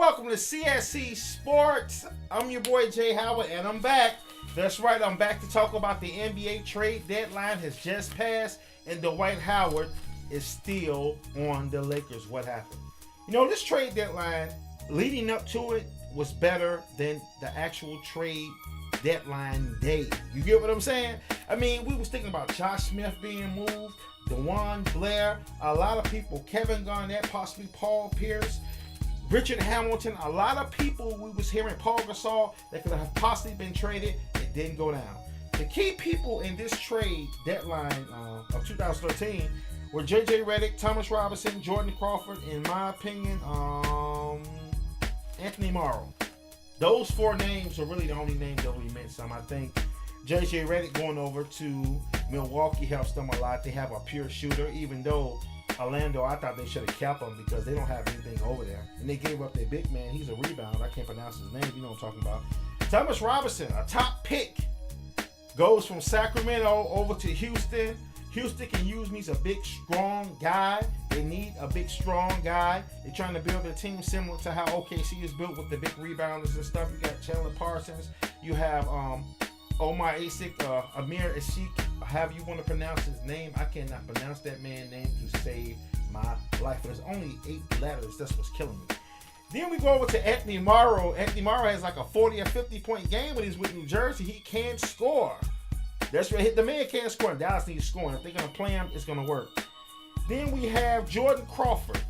welcome to CSC Sports. I'm your boy Jay Howard, and I'm back. That's right, I'm back to talk about the NBA trade deadline has just passed, and Dwight Howard is still on the Lakers. What happened? You know, this trade deadline, leading up to it, was better than the actual trade deadline day. You get what I'm saying? I mean, we was thinking about Josh Smith being moved, DeJuan Blair, a lot of people, Kevin Garnett, possibly Paul Pierce, Richard Hamilton, a lot of people we was hearing, Paul Gasol, that could have possibly been traded. It didn't go down. The key people in this trade deadline of 2013 were J.J. Redick, Thomas Robinson, Jordan Crawford, in my opinion, Anthony Morrow. Those four names are really the only names that really meant something. I think J.J. Redick going over to Milwaukee helps them a lot. They have a pure shooter, even though Orlando, I thought they should have kept him because they don't have anything over there. And they gave up their big man. He's a rebound. I can't pronounce his name. You know what I'm talking about. Thomas Robinson, a top pick, goes from Sacramento over to Houston. Houston can use me. He's a big, strong guy. They need a big, strong guy. They're trying to build a team similar to how OKC is built with the big rebounders and stuff. You got Chandler Parsons. You have Omar Asik, Amir Asik, however you want to pronounce his name. I cannot pronounce that man's name to save my life. But there's only 8 letters. That's what's killing me. Then we go over to Anthony Morrow. Anthony Morrow has like a 40 or 50 point game when he's with New Jersey. He can't score. That's right. The man can't score. Dallas needs scoring. If they're going to play him, it's going to work. Then we have Jordan Crawford.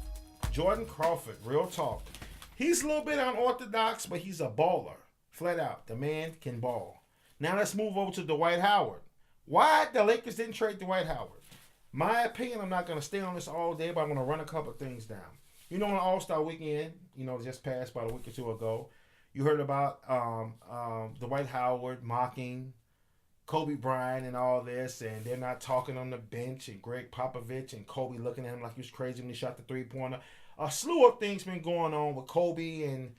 Jordan Crawford, real talk. He's a little bit unorthodox, but he's a baller. Flat out. The man can ball. Now let's move over to Dwight Howard. Why the Lakers didn't trade Dwight Howard? My opinion, I'm not going to stay on this all day, but I'm going to run a couple of things down. You know, on All-Star Weekend, just passed about a week or two ago, you heard about Dwight Howard mocking Kobe Bryant and all this, and they're not talking on the bench, and Greg Popovich and Kobe looking at him like he was crazy when he shot the three-pointer. A slew of things been going on with Kobe and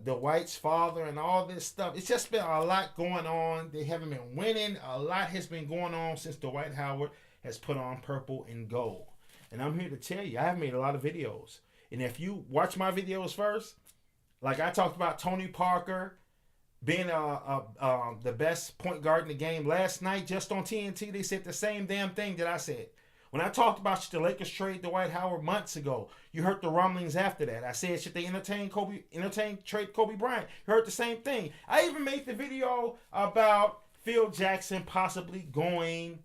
Dwight's father and all this stuff. It's just been a lot going on. They haven't been winning. A lot has been going on since Dwight Howard has put on purple and gold. And I'm here to tell you, I have made a lot of videos. And if you watch my videos first, like I talked about Tony Parker being the best point guard in the game last night, just on TNT, they said the same damn thing that I said. When I talked about should the Lakers trade Dwight Howard months ago, you heard the rumblings after that. I said, should they trade Kobe Bryant? You heard the same thing. I even made the video about Phil Jackson possibly going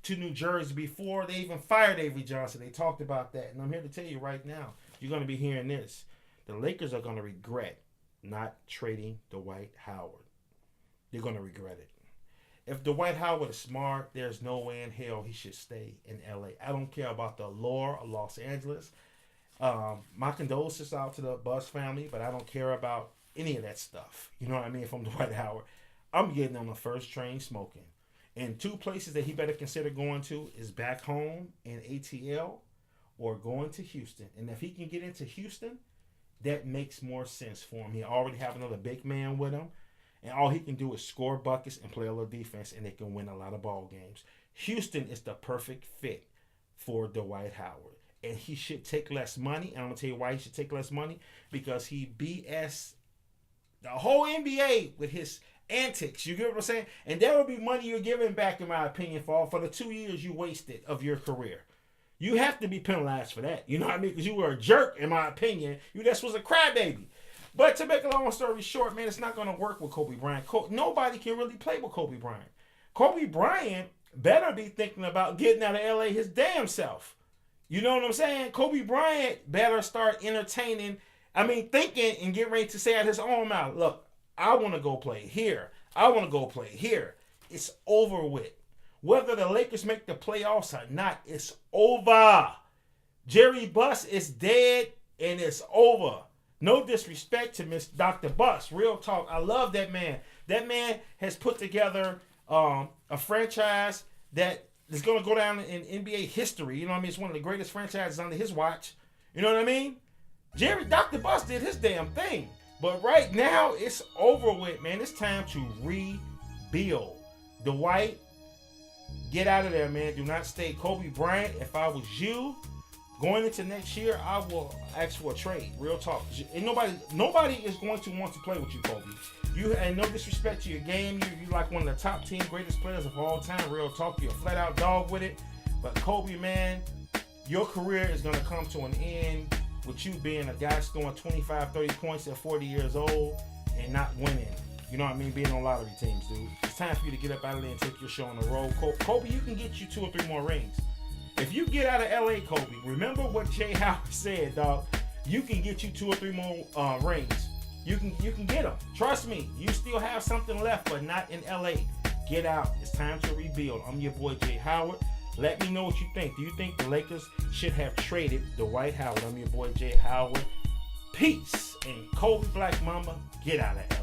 to New Jersey before they even fired Avery Johnson. They talked about that. And I'm here to tell you right now, you're going to be hearing this. The Lakers are going to regret not trading Dwight Howard. They're going to regret it. If Dwight Howard is smart, there's no way in hell he should stay in LA. I don't care about the allure of Los Angeles. My condolences out to the Buss family, but I don't care about any of that stuff. You know what I mean? From Dwight Howard, I'm getting on the first train smoking. And 2 places that he better consider going to is back home in ATL or going to Houston. And if he can get into Houston, that makes more sense for him. He already have another big man with him. And all he can do is score buckets and play a little defense, and they can win a lot of ball games. Houston is the perfect fit for Dwight Howard. And he should take less money. And I'm going to tell you why he should take less money. Because he BS the whole NBA with his antics. You get what I'm saying? And that would be money you're giving back, in my opinion, for the 2 years you wasted of your career. You have to be penalized for that. You know what I mean? Because you were a jerk, in my opinion. You just was a crybaby. But to make a long story short, man, it's not going to work with Kobe Bryant. Nobody can really play with Kobe Bryant. Kobe Bryant better be thinking about getting out of LA his damn self. You know what I'm saying? Kobe Bryant better start thinking and get ready to say out his own mouth, look, I want to go play here. I want to go play here. It's over with. Whether the Lakers make the playoffs or not, it's over. Jerry Buss is dead and it's over. No disrespect to Miss Dr. Buss. Real talk. I love that man. That man has put together a franchise that is going to go down in NBA history. You know what I mean? It's one of the greatest franchises under his watch. You know what I mean? Dr. Buss did his damn thing. But right now, it's over with, man. It's time to rebuild. Dwight, get out of there, man. Do not stay. Kobe Bryant, if I was you, Going into next year, I will ask for a trade. Real talk. And nobody is going to want to play with you, Kobe. You, and no disrespect to your game, you like one of the top 10 greatest players of all time. Real talk. You're a flat out dog with it. But Kobe, man, your career is going to come to an end with you being a guy scoring 25, 30 points at 40 years old and not winning. You know what I mean? Being on lottery teams, dude. It's time for you to get up out of there and take your show on the road. Kobe, you can get you 2 or 3 more rings. If you get out of LA, Kobe, remember what Jay Howard said, dog. You can get you 2 or 3 more rings. You can get them. Trust me, you still have something left, but not in LA. Get out. It's time to rebuild. I'm your boy Jay Howard. Let me know what you think. Do you think the Lakers should have traded Dwight Howard? I'm your boy Jay Howard. Peace. And Kobe Black Mamba, get out of LA.